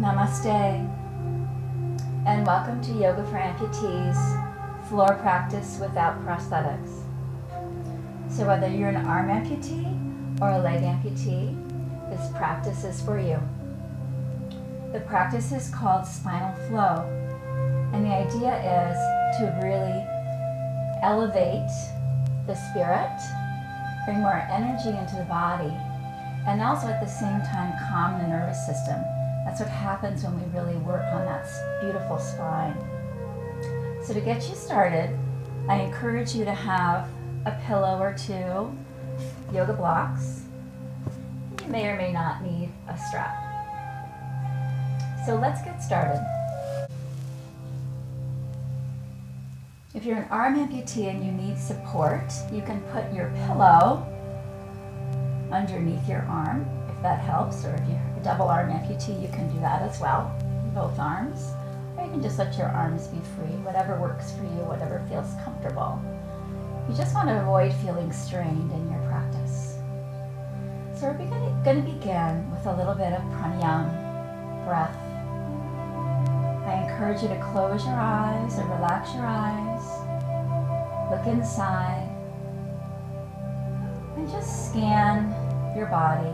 Namaste, and welcome to Yoga for Amputees, floor practice without prosthetics. So whether you're an arm amputee or a leg amputee, this practice is for you. The practice is called Spinal Flow, and the idea is to really elevate the spirit, bring more energy into the body, and also at the same time calm the nervous system. That's what happens when we really work on that beautiful spine. So to get you started, I encourage you to have a pillow or two, yoga blocks. You may or may not need a strap. So let's get started. If you're an arm amputee and you need support, you can put your pillow underneath your arm, if that helps, or if you're a double arm amputee, you can do that as well, both arms. Or you can just let your arms be free, whatever works for you, whatever feels comfortable. You just want to avoid feeling strained in your practice. So we're going to begin with a little bit of pranayama, breath. I encourage you to close your eyes or relax your eyes, look inside, and just scan your body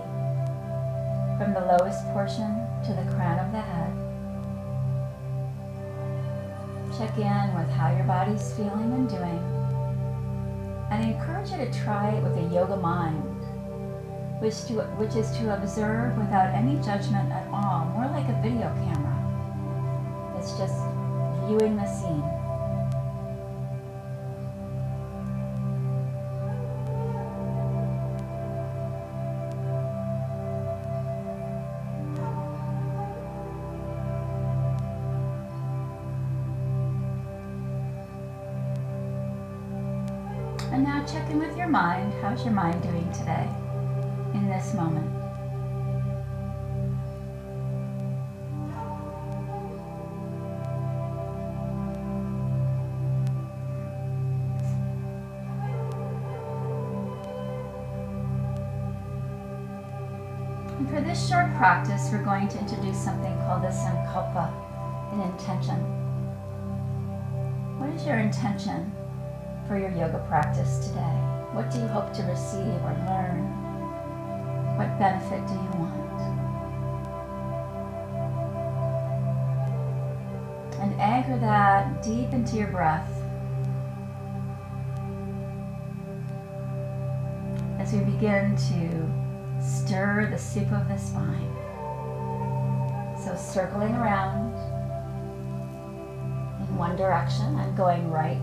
from the lowest portion to the crown of the head. Check in with how your body's feeling and doing. And I encourage you to try it with a yoga mind, which is to observe without any judgment at all, more like a video camera. It's just viewing the scene. And now check in with your mind. How's your mind doing today, in this moment? And for this short practice, we're going to introduce something called the sankalpa, an intention. What is your intention for your yoga practice today? What do you hope to receive or learn? What benefit do you want? And anchor that deep into your breath as we begin to stir the soup of the spine. So circling around in one direction, I'm going right,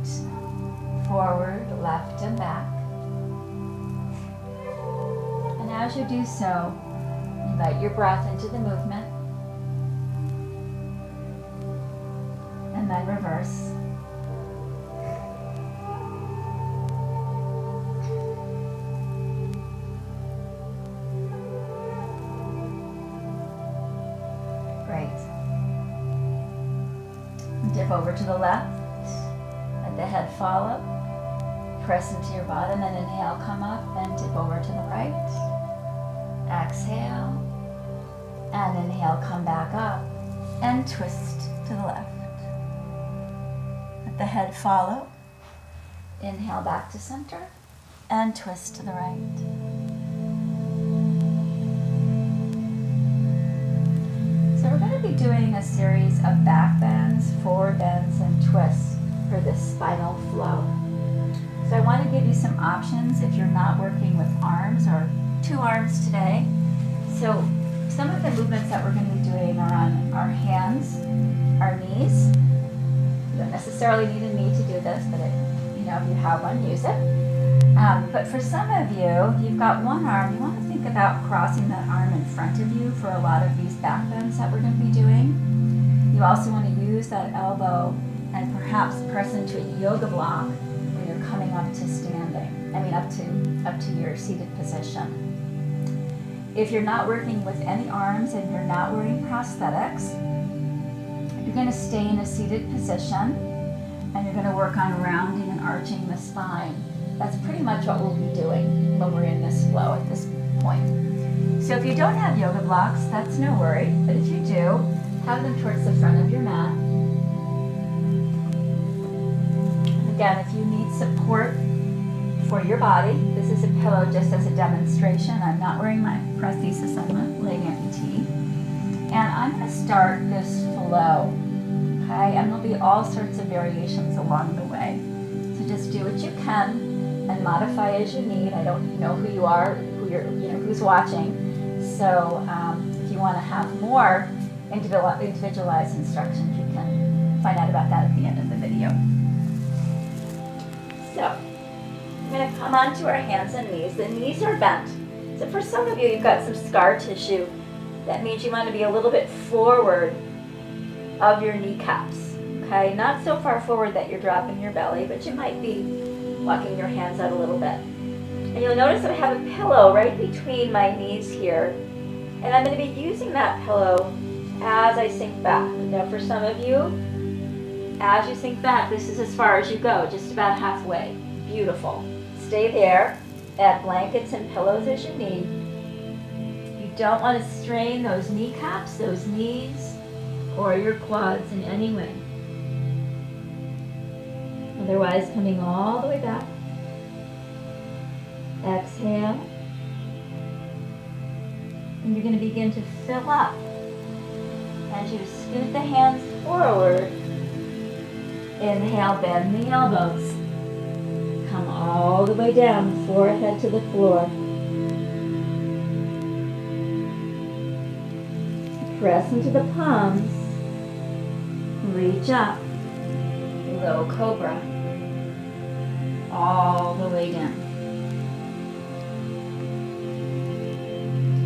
forward, left, and back. And as you do so, invite your breath into the movement. And then reverse. Great. Dip over to the left. Let the head follow. Press into your bottom and inhale, come up and dip over to the right. Exhale and inhale, come back up and twist to the left. Let the head follow. Inhale back to center and twist to the right. So we're going to be doing a series of back bends, forward bends, and twists for this spinal flow. So I want to give you some options if you're not working with arms or two arms today. So some of the movements that we're going to be doing are on our hands, our knees. You don't necessarily need a knee to do this, but if you have one, use it. But for some of you, you've got one arm. You want to think about crossing that arm in front of you for a lot of these back bends that we're going to be doing. You also want to use that elbow and perhaps press into a yoga block coming up to standing, up to your seated position. If you're not working with any arms and you're not wearing prosthetics, you're going to stay in a seated position and you're going to work on rounding and arching the spine. That's pretty much what we'll be doing when we're in this flow at this point. So if you don't have yoga blocks, that's no worry, but if you do, have them towards the front of your mat. Again, if you need support for your body, this is a pillow just as a demonstration. I'm not wearing my prosthesis, I'm a leg amputee. And I'm going to start this flow, okay? And there'll be all sorts of variations along the way. So just do what you can and modify as you need. I don't know who you are, who's watching. So if you want to have more individualized instructions, you can find out about that at the end of the video. So I'm going to come onto our hands and knees. The knees are bent. So for some of you, you've got some scar tissue. That means you want to be a little bit forward of your kneecaps. Okay, not so far forward that you're dropping your belly, but you might be walking your hands out a little bit. And you'll notice that I have a pillow right between my knees here. And I'm going to be using that pillow as I sink back. Now for some of you, as you sink back, this is as far as you go, just about halfway. Beautiful. Stay there. Add blankets and pillows as you need. You don't want to strain those kneecaps, those knees, or your quads in any way. Otherwise, coming all the way back. Exhale. And you're going to begin to fill up as you scoot the hands forward. Inhale, bend the elbows. Come all the way down, forehead to the floor. Press into the palms. Reach up. Low cobra. All the way down.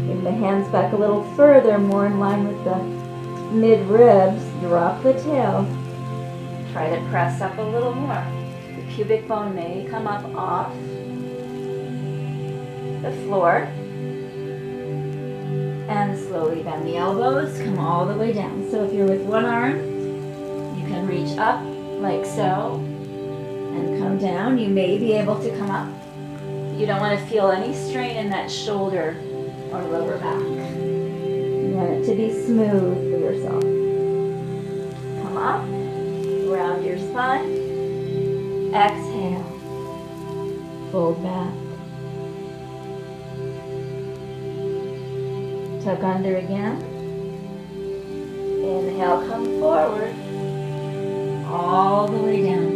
Bring the hands back a little further, more in line with the mid-ribs. Drop the tail. Try to press up a little more. The pubic bone may come up off the floor. And slowly bend the elbows, come all the way down. So if you're with one arm, you can reach up like so and come down. You may be able to come up. You don't want to feel any strain in that shoulder or lower back. You want it to be smooth for yourself. Come up, round your spine. Exhale, fold back. Tuck under again. Inhale, come forward. All the way down.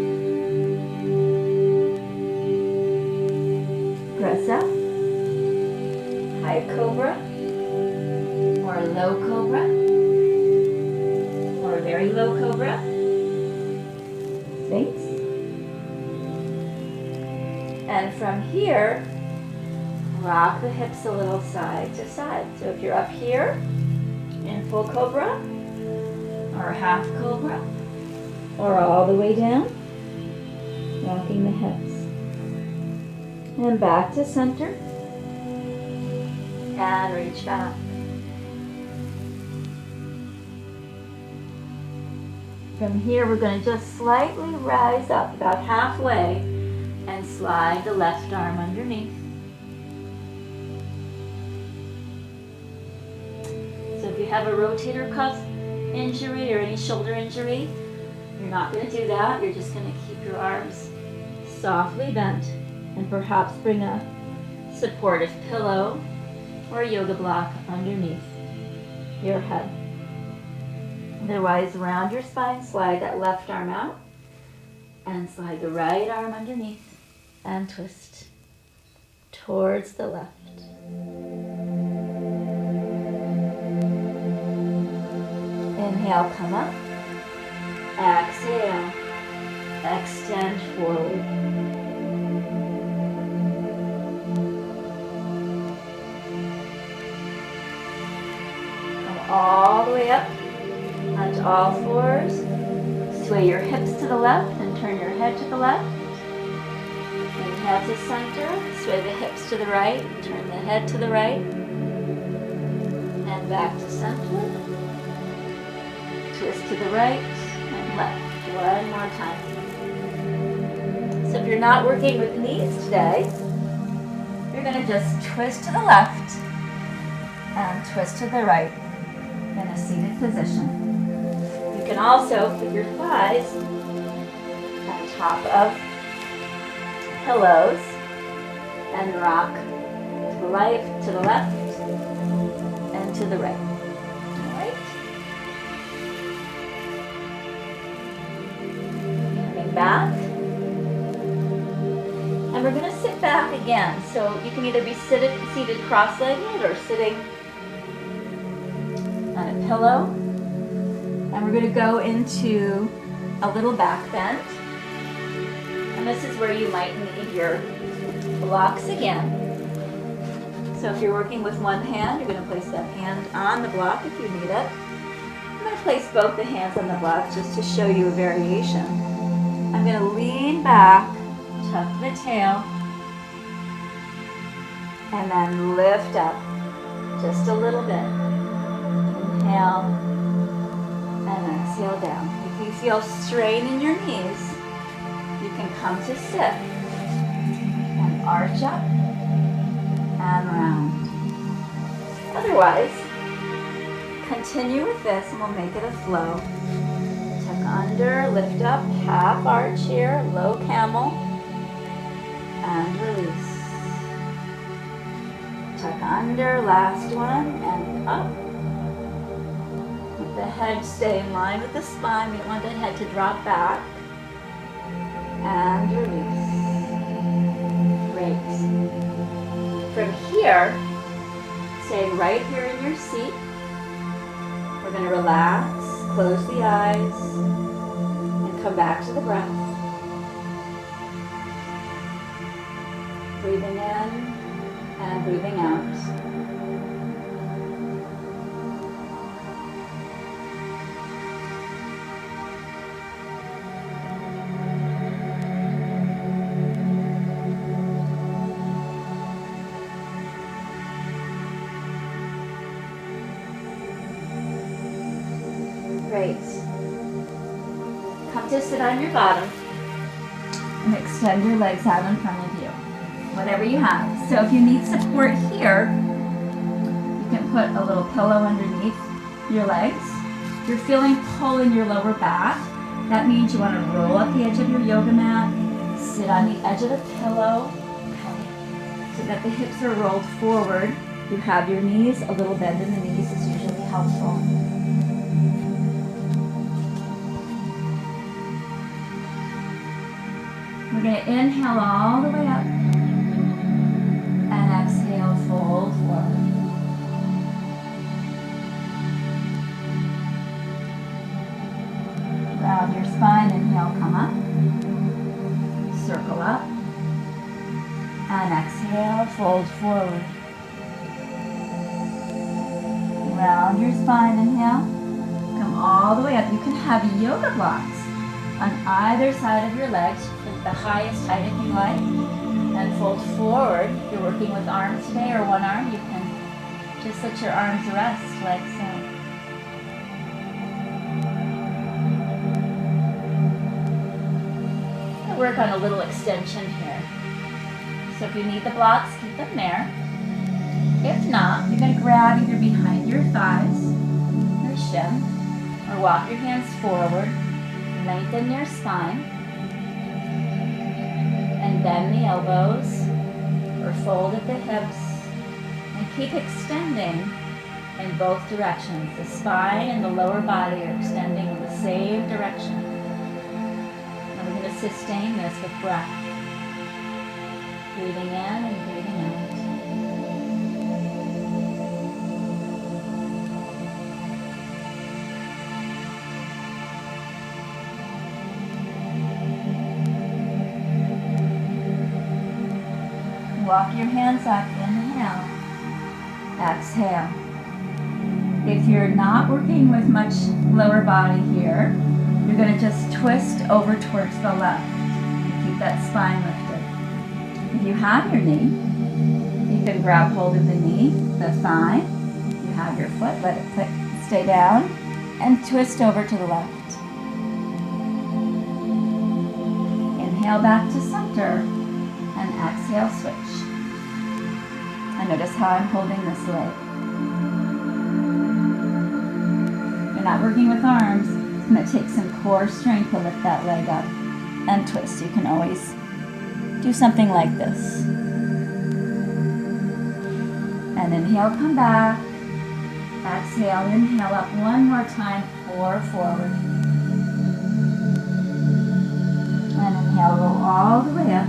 Press up. High cobra. Or low cobra. Or very low cobra. Sphinx. And from here, rock the hips a little side to side. So if you're up here in full cobra, or half cobra, or all the way down, rocking the hips. And back to center. And reach back. From here, we're going to just slightly rise up about halfway and slide the left arm underneath. So if you have a rotator cuff injury or any shoulder injury, you're not going to do that. You're just going to keep your arms softly bent and perhaps bring a supportive pillow or a yoga block underneath your head. Otherwise, round your spine, slide that left arm out and slide the right arm underneath and twist towards the left. Inhale, come up. Exhale, extend forward. Come all the way up onto all fours. Sway your hips to the left and turn your head to the left. Inhale to center, sway the hips to the right, turn the head to the right, and back to center. Twist to the right and left. One more time. So if you're not working with knees today, you're going to just twist to the left and twist to the right in a seated position. can also put your thighs on top of pillows and rock to the left, and to the right. All right. Coming back. And we're going to sit back again. So you can either be seated cross-legged or sitting on a pillow. And we're going to go into a little back bend. And this is where you might need your blocks again. So if you're working with one hand, you're going to place that hand on the block if you need it. I'm going to place both the hands on the block just to show you a variation. I'm going to lean back, tuck the tail, and then lift up just a little bit. Inhale and exhale down. If you feel strain in your knees, you can come to sit and arch up and round. Otherwise, continue with this and we'll make it a flow. Tuck under, lift up, half arch here, low camel, and release. Tuck under, last one, and up. Let the head stay in line with the spine. We don't want the head to drop back. And release. Great. From here, staying right here in your seat, we're going to relax, close the eyes, and come back to the breath. Breathing in and breathing out. Great. Come to sit on your bottom and extend your legs out in front of you. Whatever you have. So if you need support here, you can put a little pillow underneath your legs. If you're feeling pull in your lower back, that means you want to roll up the edge of your yoga mat, sit on the edge of the pillow, so that the hips are rolled forward. You have your knees, a little bend in the knees is usually helpful. We're going to inhale all the way up and exhale, fold forward. Round your spine, inhale, come up, circle up, and exhale, fold forward. Round your spine, inhale, come all the way up. You can have yoga blocks on either side of your legs, the highest height if you like, and fold forward. If you're working with arms today or one arm, you can just let your arms rest like so. I'm going to work on a little extension here. So if you need the blocks, keep them there. If not, you're going to grab either behind your thighs, your shin, or walk your hands forward, lengthen your spine, and bend the elbows or fold at the hips and keep extending in both directions. The spine and the lower body are extending in the same direction. And we're going to sustain this with breath. Breathing in and breathing out. Walk your hands up, inhale, exhale. If you're not working with much lower body here, you're going to just twist over towards the left and keep that spine lifted. If you have your knee, you can grab hold of the knee, the thigh. You have your foot, let it stay down, and twist over to the left. Inhale back to center, and exhale, switch. And notice how I'm holding this leg. You're not working with arms. I'm going to take some core strength to lift that leg up and twist. You can always do something like this. And inhale, come back. Exhale, inhale up one more time, 4 forward. And inhale, go all the way up.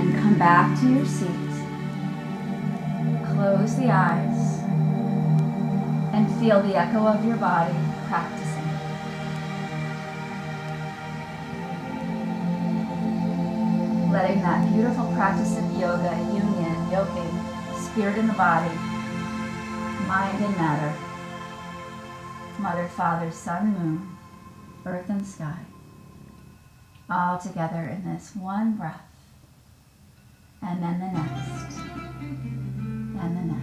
And come back to your seat. Close the eyes. And feel the echo of your body practicing. Letting that beautiful practice of yoga, union, yoking, spirit in the body, mind and matter, mother, father, sun, moon, earth and sky, all together in this one breath, and then the next, and the next.